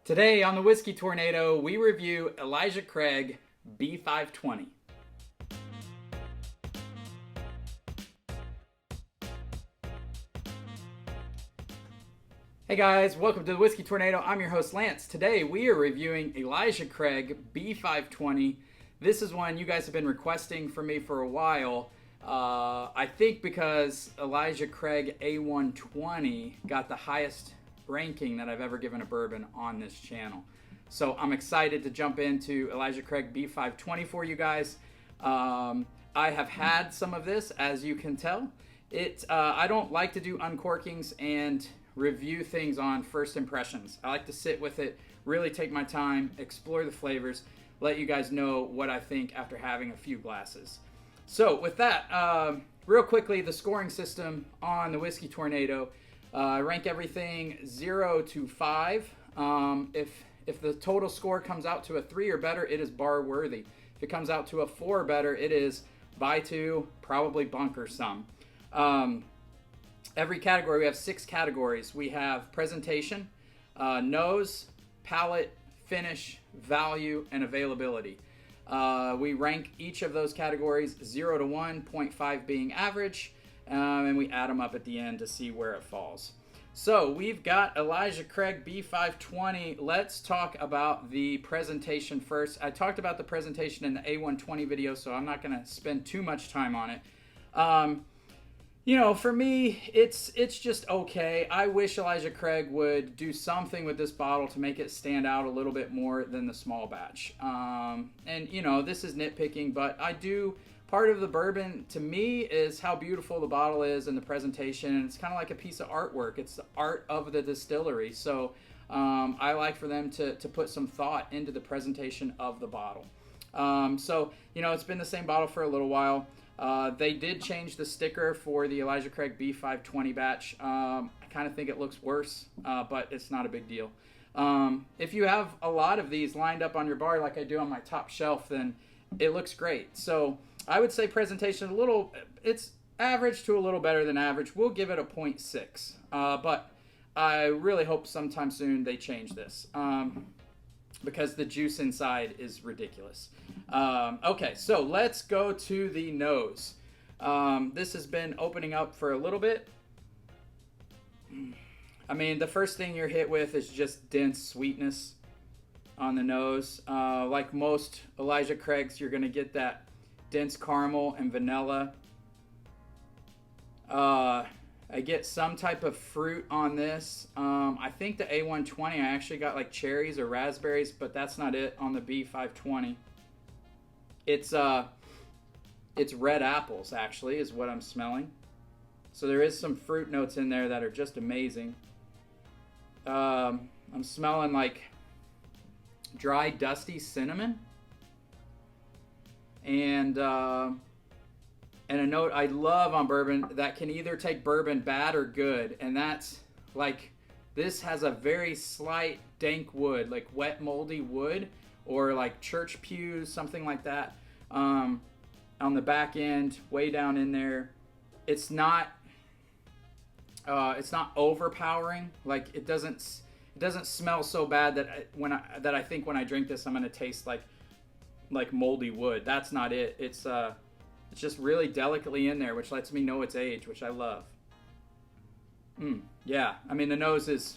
Today on the Whiskey Tornado, we review Elijah Craig B520. Hey guys, welcome to the Whiskey Tornado. I'm your host Lance. Today we are reviewing Elijah Craig B520. This is one you guys have been requesting from me for a while. I think because Elijah Craig A120 got the highest ranking that I've ever given a bourbon on this channel. So I'm excited to jump into Elijah Craig B520 for you guys. I have had some of this, as you can tell. I don't like to do uncorkings and review things on first impressions. I like to sit with it, really take my time, explore the flavors, let you guys know what I think after having a few glasses. So with that, real quickly, the scoring system on the Whiskey Tornado. I rank everything 0 to 5. If the total score comes out to a 3 or better, it is bar worthy. If it comes out to a 4 or better, it is buy 2, probably bunker some. Every category, we have 6 categories. We have presentation, nose, palate, finish, value, and availability. We rank each of those categories 0 to 1, 0.5 being average, and we add them up at the end to see where it falls. So we've got Elijah Craig B520. Let's talk about the presentation first. I talked about the presentation in the A120 video, so I'm not going to spend too much time on it. You know, for me, it's just okay. I wish Elijah Craig would do something with this bottle to make it stand out a little bit more than the small batch. And, you know, this is nitpicking, but part of the bourbon, to me, is how beautiful the bottle is and the presentation. And it's kind of like a piece of artwork. It's the art of the distillery. So I like for them to put some thought into the presentation of the bottle. So, you know, it's been the same bottle for a little while. They did change the sticker for the Elijah Craig B520 batch. I kind of think it looks worse, but it's not a big deal. If you have a lot of these lined up on your bar like I do on my top shelf, then it looks great. So I would say presentation it's average to a little better than average. We'll give it a 0.6, but I really hope sometime soon they change this. Because the juice inside is ridiculous. Okay, so let's go to the nose. This has been opening up for a little bit. I mean, the first thing you're hit with is just dense sweetness on the nose. Like most Elijah Craigs, you're going to get that dense caramel and vanilla. I get some type of fruit on this. I think the A120, I actually got like cherries or raspberries, but that's not it on the B520. It's red apples, actually, is what I'm smelling. So there is some fruit notes in there that are just amazing. I'm smelling like dry, dusty cinnamon. And a note I love on bourbon that can either take bourbon bad or good. And that's like, this has a very slight dank wood, like wet moldy wood or like church pews, something like that. On the back end, way down in there. It's not overpowering. Like it doesn't smell so bad that I think when I drink this, I'm going to taste like moldy wood. That's not it. It's just really delicately in there, which lets me know its age, which I love. Yeah, I mean, the nose is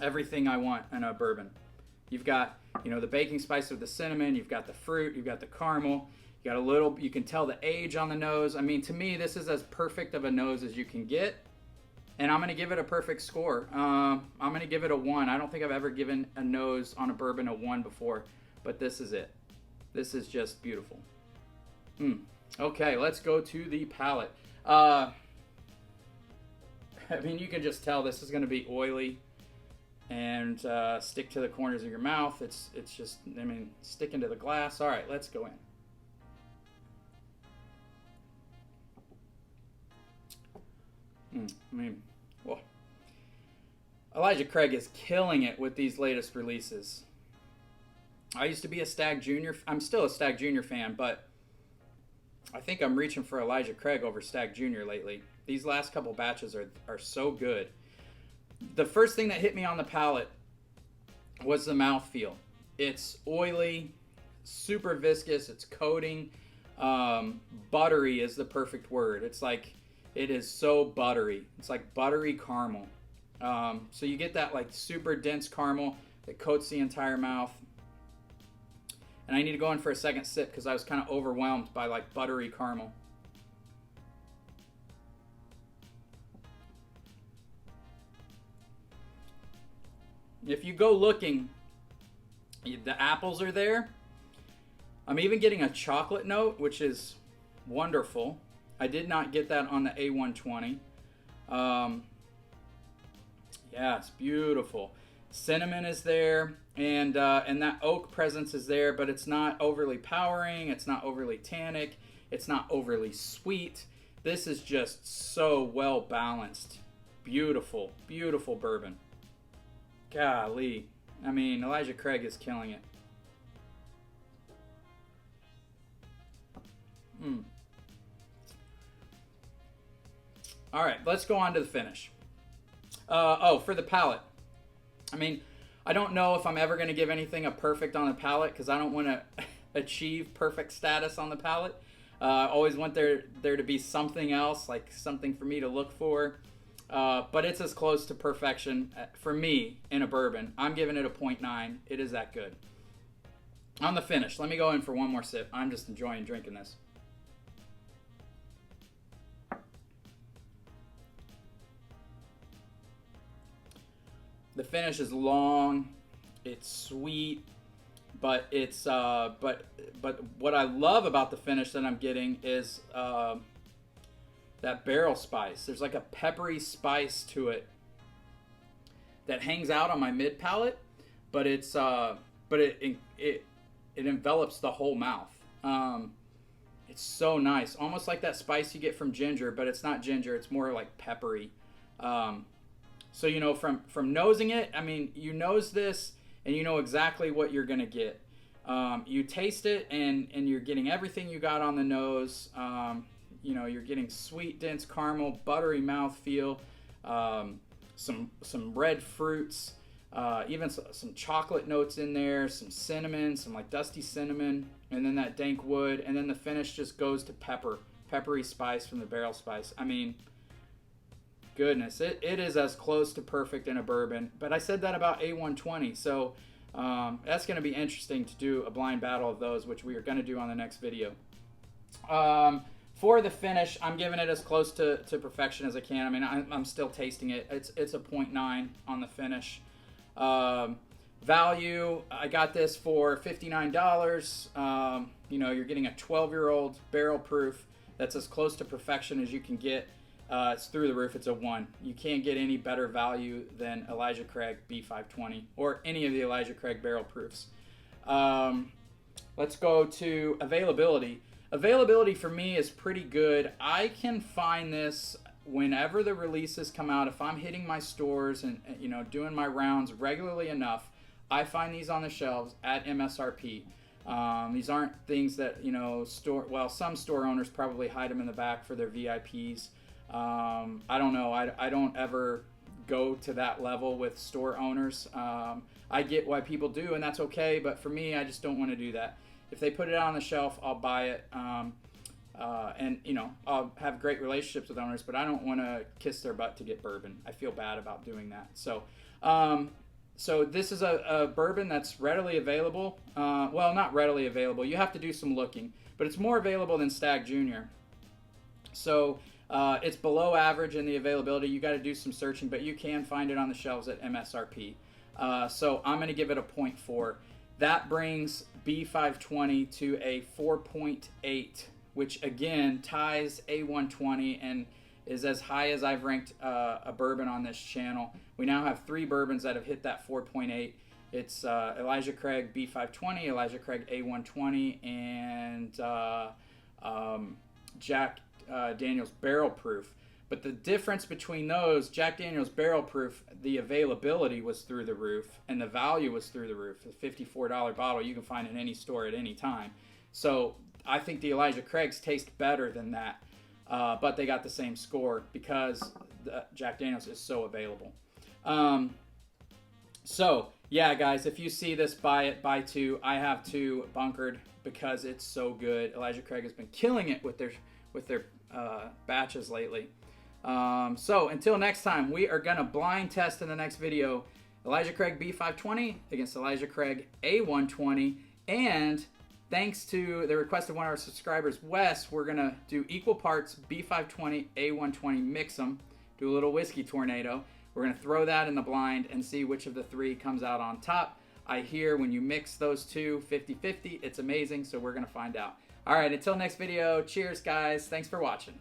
everything I want in a bourbon. You've got, you know, the baking spice with the cinnamon, you've got the fruit, you've got the caramel, you got a little, you can tell the age on the nose. I mean, to me, this is as perfect of a nose as you can get, and I'm going to give it a perfect score. I'm going to give it a 1. I don't think I've ever given a nose on a bourbon a 1 before, but this is it. This is just beautiful. Okay, let's go to the palate. I mean, you can just tell this is going to be oily and stick to the corners of your mouth. It's just, I mean, sticking to the glass. All right, let's go in. I mean, well, Elijah Craig is killing it with these latest releases. I used to be a Stag Junior. I'm still a Stag Junior fan, but I think I'm reaching for Elijah Craig over Stag Junior lately. These last couple batches are so good. The first thing that hit me on the palate was the mouthfeel. It's oily, super viscous, it's coating. Buttery is the perfect word. It's like, it is so buttery. It's like buttery caramel. So you get that like super dense caramel that coats the entire mouth. And I need to go in for a second sip because I was kind of overwhelmed by like buttery caramel. If you go looking, the apples are there. I'm even getting a chocolate note, which is wonderful. I did not get that on the A120. Yeah, it's beautiful. Cinnamon is there, and that oak presence is there, but it's not overly powering. It's not overly tannic. It's not overly sweet. This is just so well balanced. Beautiful, beautiful bourbon. Golly. I mean, Elijah Craig is killing it. All right, let's go on to the finish. For the palate. I mean, I don't know if I'm ever going to give anything a perfect on the palate because I don't want to achieve perfect status on the palate. I always want there to be something else, like something for me to look for. But it's as close to perfection for me in a bourbon. I'm giving it a 0.9. It is that good. On the finish, let me go in for one more sip. I'm just enjoying drinking this. The finish is long, it's sweet, but it's but what I love about the finish that I'm getting is that barrel spice. There's like a peppery spice to it that hangs out on my mid palate, but it's it envelops the whole mouth. It's so nice, almost like that spice you get from ginger, but it's not ginger. It's more like peppery. So you know, from nosing it, I mean, you nose this and you know exactly what you're gonna get. You taste it and you're getting everything you got on the nose. You know, you're getting sweet, dense caramel, buttery mouthfeel, some red fruits, even some chocolate notes in there, some cinnamon, some like dusty cinnamon, and then that dank wood, and then the finish just goes to peppery spice from the barrel spice. I mean, goodness, it is as close to perfect in a bourbon. But I said that about A120, so that's going to be interesting to do a blind battle of those, which we are going to do on the next video. For the finish, I'm giving it as close to perfection as I can. I mean, I'm still tasting it. It's a 0.9 on the finish. Value, I got this for $59. You know, you're getting a 12-year-old barrel proof that's as close to perfection as you can get. It's through the roof. It's a 1. You can't get any better value than Elijah Craig B520 or any of the Elijah Craig barrel proofs. Let's go to availability. Availability for me is pretty good. I can find this whenever the releases come out. If I'm hitting my stores and, you know, doing my rounds regularly enough, I find these on the shelves at MSRP. These aren't things that, you know, some store owners probably hide them in the back for their VIPs. I don't know. I don't ever go to that level with store owners. I get why people do, and that's okay. But for me, I just don't want to do that. If they put it on the shelf, I'll buy it. And, you know, I'll have great relationships with owners, but I don't want to kiss their butt to get bourbon. I feel bad about doing that. So, so this is a bourbon that's readily available. Well, not readily available. You have to do some looking, but it's more available than Stag Junior. So it's below average in the availability. You got to do some searching, but you can find it on the shelves at MSRP. So I'm going to give it a 0.4. That brings B520 to a 4.8, which again ties A120 and is as high as I've ranked a bourbon on this channel. We now have 3 bourbons that have hit that 4.8. It's Elijah Craig B520, Elijah Craig A120, and Jack Daniel's Barrel Proof. But the difference between those, Jack Daniel's Barrel Proof, the availability was through the roof and the value was through the roof. The $54 bottle you can find in any store at any time. So I think the Elijah Craigs taste better than that, but they got the same score because the Jack Daniel's is so available. So Yeah, guys, if you see this, buy it, buy two. I have two bunkered because it's so good. Elijah Craig has been killing it with their batches lately. So until next time, we are gonna blind test in the next video Elijah Craig B520 against Elijah Craig A120, and thanks to the request of one of our subscribers, Wes, we're gonna do equal parts B520 A120, mix them, do a little whiskey tornado. We're gonna throw that in the blind and see which of the three comes out on top. I hear when you mix those two 50-50, it's amazing, so we're gonna find out. All right, until next video, cheers guys, thanks for watching.